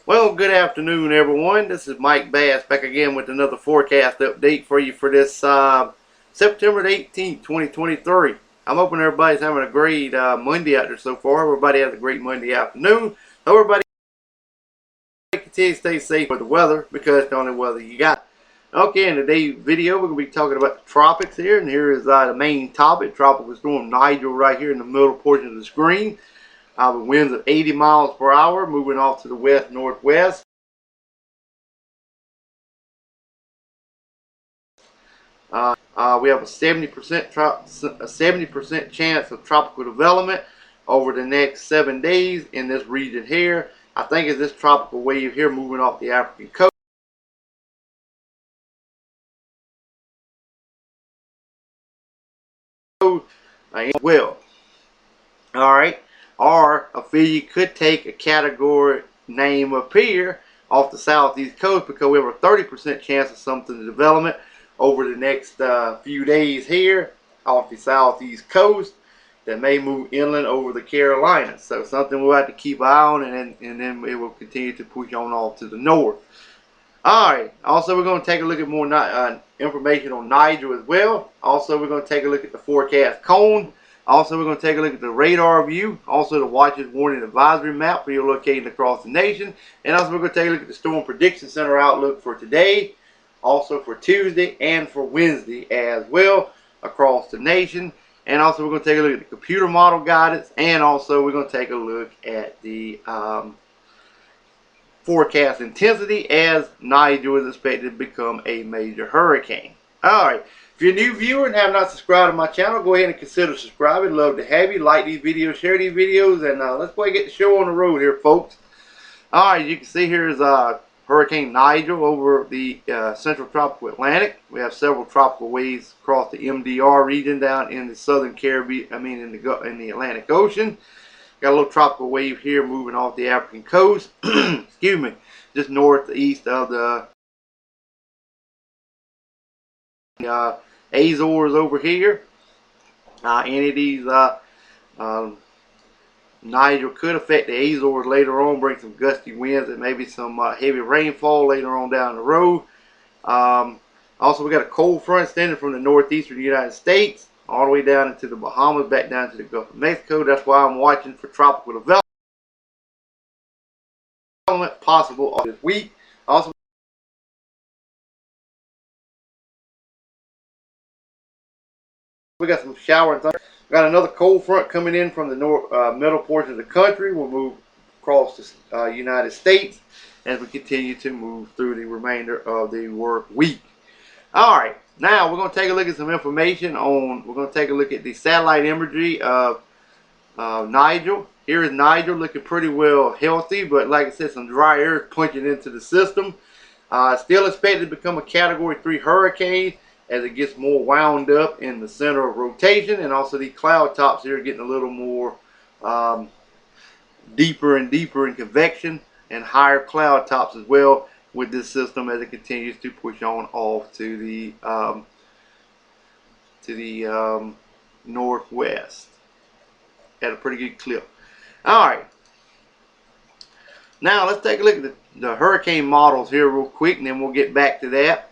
Well, good afternoon, everyone. This is Mike Bass back again with another forecast update for you for this September 18th, 2023. I'm hoping everybody's having a great Monday out there so far. Everybody has a great Monday afternoon. Hope everybody continue to stay safe with the weather because it's the only weather you got. Okay, in today's video, we're going to be talking about the tropics here, and here is the main topic, Tropical Storm Nigel, right here in the middle portion of the screen. With winds of 80 miles per hour, moving off to the west-northwest. We have a 70% chance of tropical development over the next 7 days in this region here. I think it's this tropical wave here moving off the African coast. Well, all right. Or affiliate could take a category name up here off the southeast coast because we have a 30% chance of something development over the next few days here off the southeast coast that may move inland over the Carolinas. So something we'll have to keep an eye on, and then it will continue to push on off to the north. Alright, also we're going to take a look at more information on Nigel as well. Also we're going to take a look at the forecast cone. Also we're going to take a look at the radar view. Also the watches warning advisory map for your locating across the nation. And also we're going to take a look at the Storm Prediction Center outlook for today, also for Tuesday and for Wednesday as well across the nation. And also we're going to take a look at the computer model guidance, and also we're going to take a look at the forecast intensity as Nigel is expected to become a major hurricane. Alright, if you're a new viewer and have not subscribed to my channel, go ahead and consider subscribing. Love to have you. Like these videos, share these videos, and let's go ahead and get the show on the road here, folks. Alright, you can see here is Hurricane Nigel over the central tropical Atlantic. We have several tropical waves across the MDR region down in the southern Caribbean, in the Atlantic Ocean. Got a little tropical wave here moving off the African coast. Excuse me, just northeast of the Azores over here. Any of these Nigel could affect the Azores later on, bring some gusty winds and maybe some heavy rainfall later on down the road. Also, we got a cold front extending from the northeastern United States all the way down into the Bahamas, back down to the Gulf of Mexico. That's why I'm watching for tropical development possible this week. Also, we got some shower and thunder. We got another cold front coming in from the middle portion of the country. We'll move across the United States as we continue to move through the remainder of the work week. All right, now we're going to take a look at some information on. We're going to take a look at the satellite imagery of Nigel. Here is Nigel looking pretty well healthy, but like I said, some dry air punching into the system. Still expected to become a Category 3 hurricane as it gets more wound up in the center of rotation, and also the cloud tops here are getting a little more deeper and deeper in convection, and higher cloud tops as well with this system as it continues to push on off to the northwest at a pretty good clip. Alright, now let's take a look at the hurricane models here real quick, and then we'll get back to that.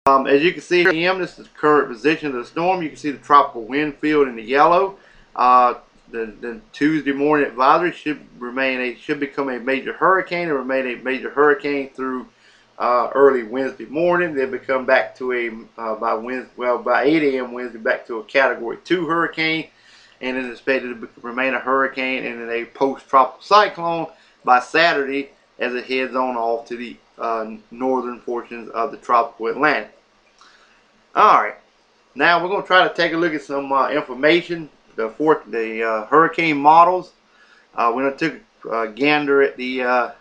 As you can see here, this is the current position of the storm. You can see the tropical wind field in the yellow. The Tuesday morning advisory should become a major hurricane and remain a major hurricane through early Wednesday morning. Then become back to a by 8 a.m. Wednesday back to a Category 2 hurricane, and is expected to remain a hurricane and then a post-tropical cyclone by Saturday as it heads on off to the northern portions of the tropical Atlantic. Alright, now we're going to try to take a look at some information, the hurricane models. We're going to take a gander at the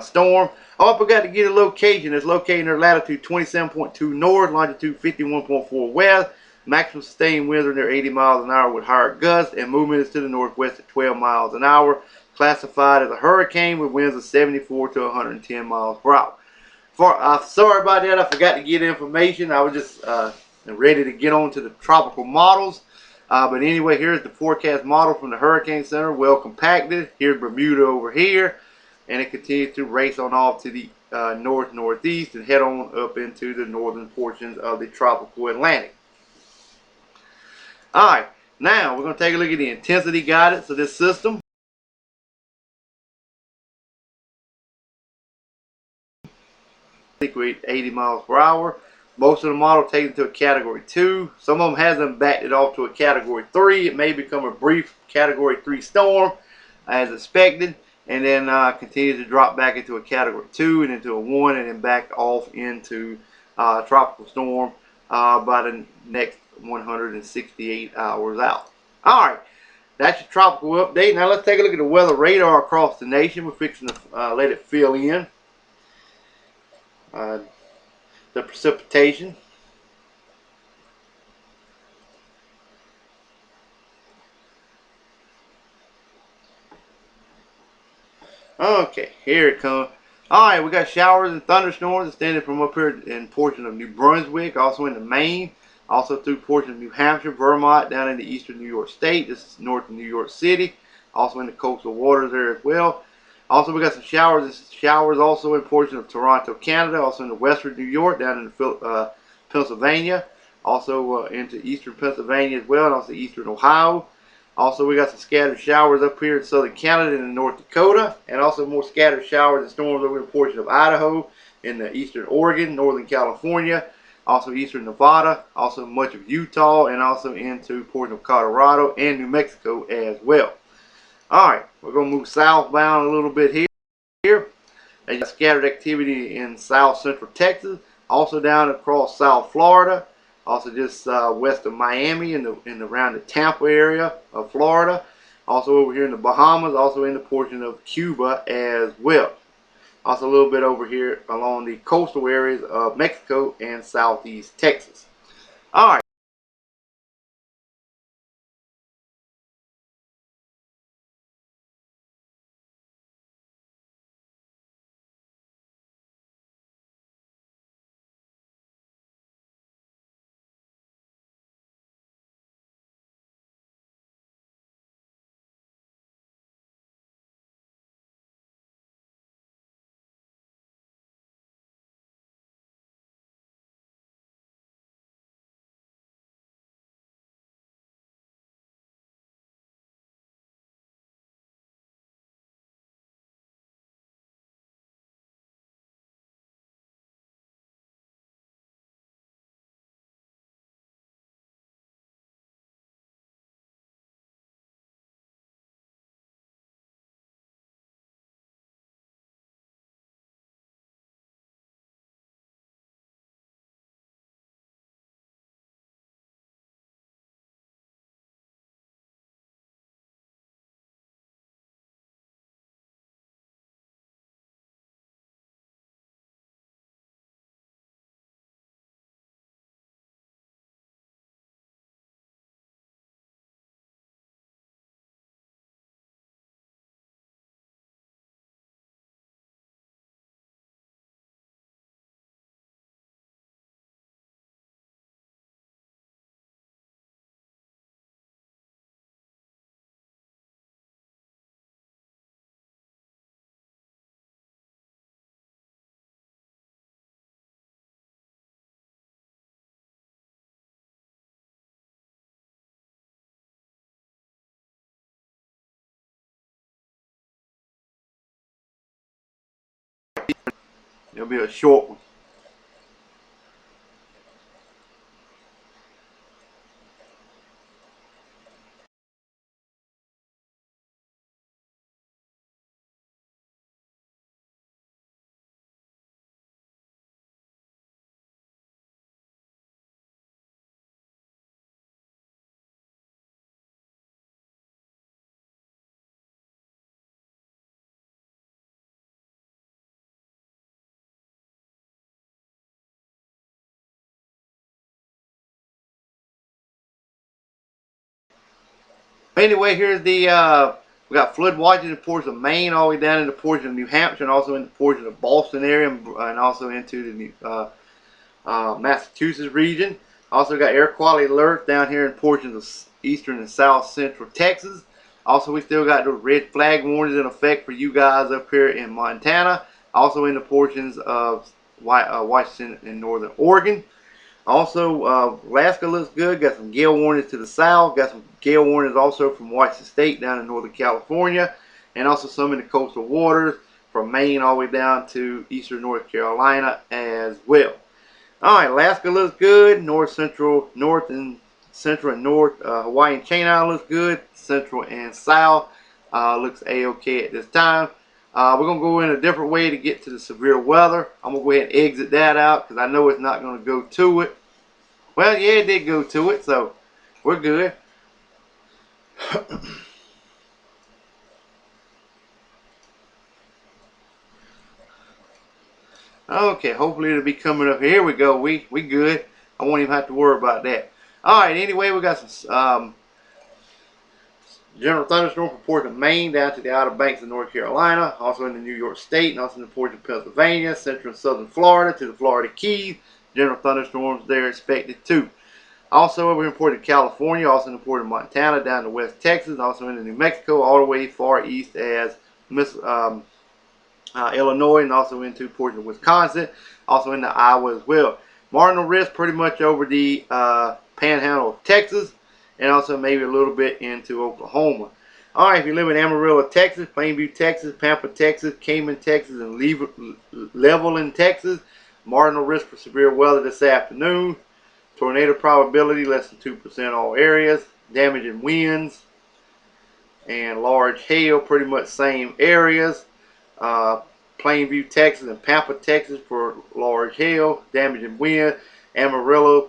storm. Oh, I forgot to get a location. It's located near latitude 27.2 north, longitude 51.4 west. Maximum sustained winds are near 80 miles an hour with higher gusts, and movement is to the northwest at 12 miles an hour. Classified as a hurricane with winds of 74 to 110 miles per hour. Sorry about that. I forgot to get information. I was just ready to get on to the tropical models. But anyway, here's the forecast model from the Hurricane Center, well compacted. Here's Bermuda over here. and it continues to race on off to the north-northeast and head on up into the northern portions of the tropical Atlantic. Alright, now we're going to take a look at the intensity guidance of this system. With 80 miles per hour. Most of the model takes it to a category 2. Some of them hasn't backed it off to a category 3. It may become a brief category 3 storm as expected, and then continue to drop back into a category 2 and into a 1, and then back off into tropical storm by the next 168 hours out. Alright, that's your tropical update. Now let's take a look at the weather radar across the nation. We're fixing to let it fill in. The precipitation. Okay, here it comes. Alright, we got showers and thunderstorms extended from up here in portion of New Brunswick, also into Maine, also through portion of New Hampshire, Vermont, down into eastern New York State. This is north of New York City, also in the coastal waters there as well. Also, we got some showers also in portion of Toronto, Canada, also in the western New York, down in Pennsylvania, also into eastern Pennsylvania as well, and also eastern Ohio. Also, we got some scattered showers up here in southern Canada and in North Dakota, and also more scattered showers and storms over in portion of Idaho, in the eastern Oregon, northern California, also eastern Nevada, also much of Utah, and also into portion of Colorado and New Mexico as well. Alright, we're going to move southbound a little bit here. They got scattered activity in south central Texas, also down across South Florida, also just west of Miami in around the Tampa area of Florida, also over here in the Bahamas, also in the portion of Cuba as well. Also a little bit over here along the coastal areas of Mexico and southeast Texas. Alright. It'll be a short one. Anyway, here's the we got flood watching in portions of Maine, all the way down into portion of New Hampshire, and also into portion of Boston area, and also into the Massachusetts region. Also got air quality alerts down here in portions of eastern and south central Texas. Also, we still got the red flag warnings in effect for you guys up here in Montana. Also in the portions of Washington and Northern Oregon. Also, Alaska looks good. Got some gale warnings to the south. Got some gale warnings also from Washington State down in Northern California. And also some in the coastal waters from Maine all the way down to eastern North Carolina as well. Alright, Alaska looks good. North and north Hawaii and Chain Island looks good. Central and south looks a-okay at this time. We're going to go in a different way to get to the severe weather. I'm going to go ahead and exit that out because I know it's not going to go to it. Well, yeah, it did go to it, so we're good. Okay, hopefully it'll be coming up. Here we go. We good. I won't even have to worry about that. Alright, anyway, we got some general thunderstorm from portion of Maine down to the Outer Banks of North Carolina, also in the New York State, and also in the portion of Pennsylvania, central and southern Florida to the Florida Keys. General thunderstorms there expected too. Also, we're in portion of California, also in the portion of Montana, down to West Texas, also into New Mexico, all the way far east as Illinois, and also into portion of Wisconsin, also into Iowa as well. Marginal risk pretty much over the panhandle of Texas, and also maybe a little bit into Oklahoma. Alright, if you live in Amarillo, Texas, Plainview, Texas, Pampa, Texas, Cayman, Texas, and Levelland, Texas, marginal risk for severe weather this afternoon. Tornado probability less than 2% all areas. Damaging winds and large hail, pretty much same areas. Plainview, Texas, and Pampa, Texas for large hail, damaging wind. Amarillo,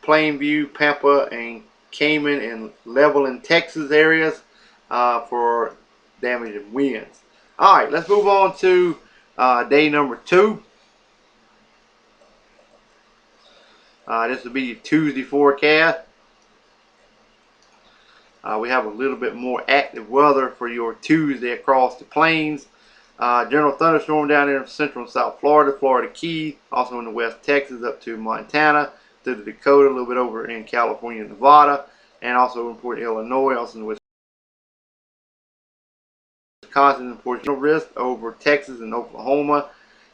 Plainview, Pampa, and Cayman and Levelland, Texas areas for damaging winds. Alright, let's move on to day number 2. This will be your Tuesday forecast. We have a little bit more active weather for your Tuesday across the plains. General thunderstorm down there in central and south Florida, Florida Keys, also in the west Texas up to Montana, to the Dakota, a little bit over in California and Nevada, and also in Port Illinois, also in the Wisconsin, and portion risk over Texas and Oklahoma,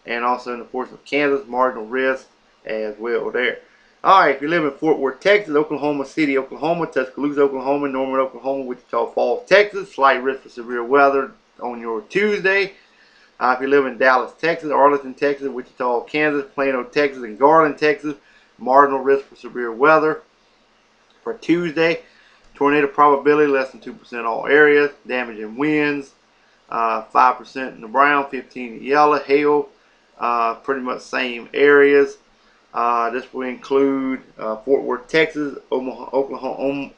and also in the portion of Kansas, marginal risk as well there. Alright, if you live in Fort Worth, Texas, Oklahoma City, Oklahoma, Tuscaloosa, Oklahoma, Norman, Oklahoma, Wichita Falls, Texas, slight risk for severe weather on your Tuesday. If you live in Dallas, Texas, Arlington, Texas, Wichita, Kansas, Plano, Texas, and Garland, Texas, marginal risk for severe weather for Tuesday. Tornado probability less than 2% all areas. Damaging winds 5% in the brown, 15 in the yellow. Hail pretty much same areas. This will include Fort Worth, Texas, Oklahoma,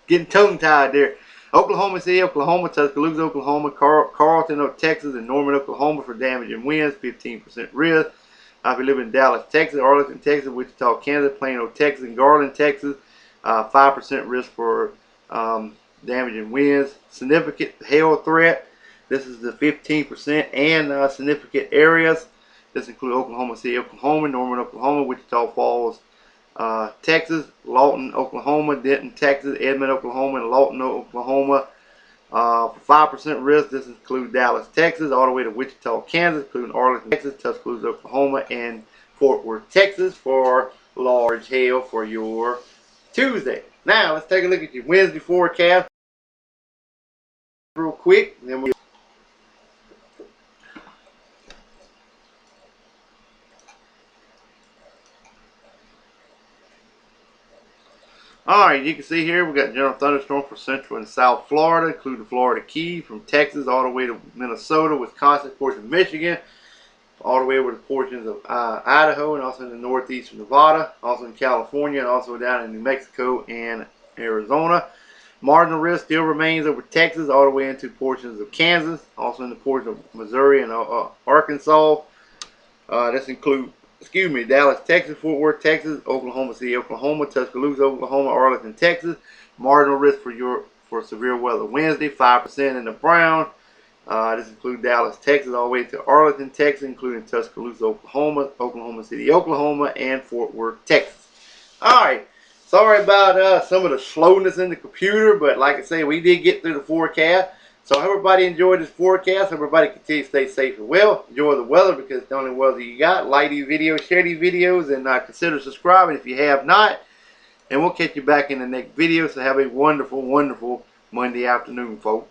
getting tongue-tied there. Oklahoma City, Oklahoma, Tuscaloosa, Oklahoma, Carlton, Texas, and Norman, Oklahoma for damaging winds, 15% risk. If you live in Dallas, Texas, Arlington, Texas, Wichita, Kansas, Plano, Texas, and Garland, Texas, 5% risk for damaging winds. Significant hail threat. This is the 15% and significant areas. This includes Oklahoma City, Oklahoma, Norman, Oklahoma, Wichita Falls, Texas, Lawton, Oklahoma, Denton, Texas, Edmond, Oklahoma, and Lawton, Oklahoma. For 5% risk, this includes Dallas, Texas, all the way to Wichita, Kansas, including Arlington, Texas, Tuscaloosa, Oklahoma, and Fort Worth, Texas for large hail for your Tuesday. Now, let's take a look at your Wednesday forecast real quick. Then we Alright, you can see here we got general thunderstorm for central and south Florida, including Florida Keys, from Texas all the way to Minnesota, Wisconsin, portions of Michigan, all the way over to portions of Idaho, and also in the northeast of Nevada, also in California, and also down in New Mexico and Arizona. Marginal risk still remains over Texas, all the way into portions of Kansas, also in the portions of Missouri and Arkansas. This includes Dallas, Texas, Fort Worth, Texas, Oklahoma City, Oklahoma, Tuscaloosa, Oklahoma, Arlington, Texas. Marginal risk for severe weather Wednesday, 5% in the brown. This includes Dallas, Texas, all the way to Arlington, Texas, including Tuscaloosa, Oklahoma, Oklahoma City, Oklahoma, and Fort Worth, Texas. Alright, Sorry about some of the slowness in the computer, but like I say, we did get through the forecast. So I hope everybody enjoyed this forecast. Everybody continue to stay safe and well. Enjoy the weather because it's the only weather you got. Like these videos, share these videos, and consider subscribing if you have not. And we'll catch you back in the next video. So have a wonderful, wonderful Monday afternoon, folks.